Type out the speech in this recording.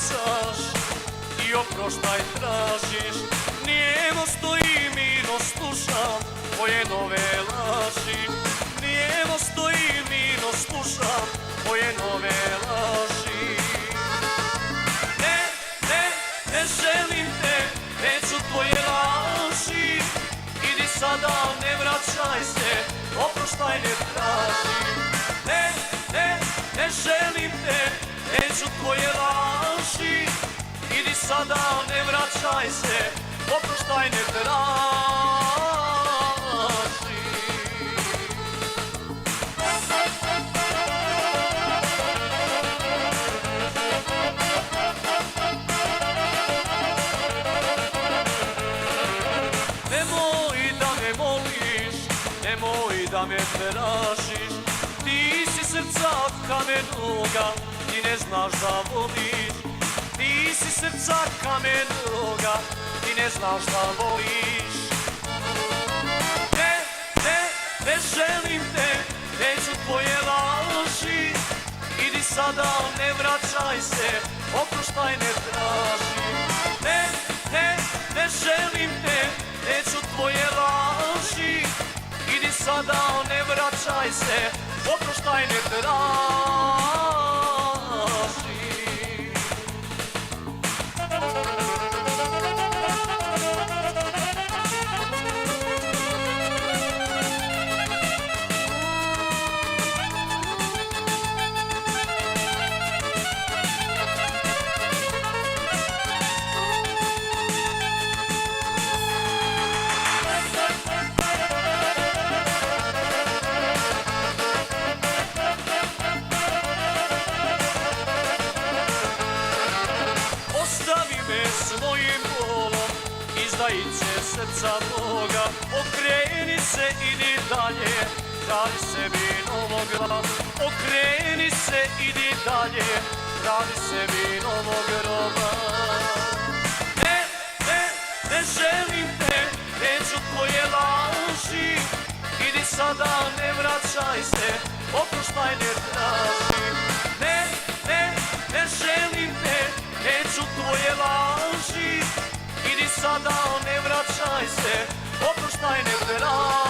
vraćaš i oproštaj tražiš. Nijemo stojim i no slušam tvoje nove laži. Nijemo stojim i no slušam tvoje nove laži. Ne želim te, neću tvoje laži. Idi sada, ne vraćaj se, oproštaj ne traži. Ne želim te, neću tvoje laži. Idi sada, ne vraćaj se, oproštaj ne traži. Nemoj da me moliš, nemoj da me tražiš. Ti si srca kamenoga, ti ne znaš da voliš. Ti si srca kamenoga, ti ne znaš da voliš. Ne želim te, neću tvoje laži. Idi sada, ne vraćaj se, oproštaj ne traži. Ne želim te, neću tvoje laži. Idi sada, ne vraćaj se, oproštaj ne traži. Ostavi me s mojim bolom, izdajice srca moga. Okreni se, idi dalje, radi sebi novog groba. Okreni se, idi dalje, radi sebi novog groba. Ne želim te, neću tvoje laži. Idi sada, ne vraćaj se, oproštaj ne traži. Ne želim te, neću tvoje laži. Idi sada, ne vraćaj se, oproštaj ne traži.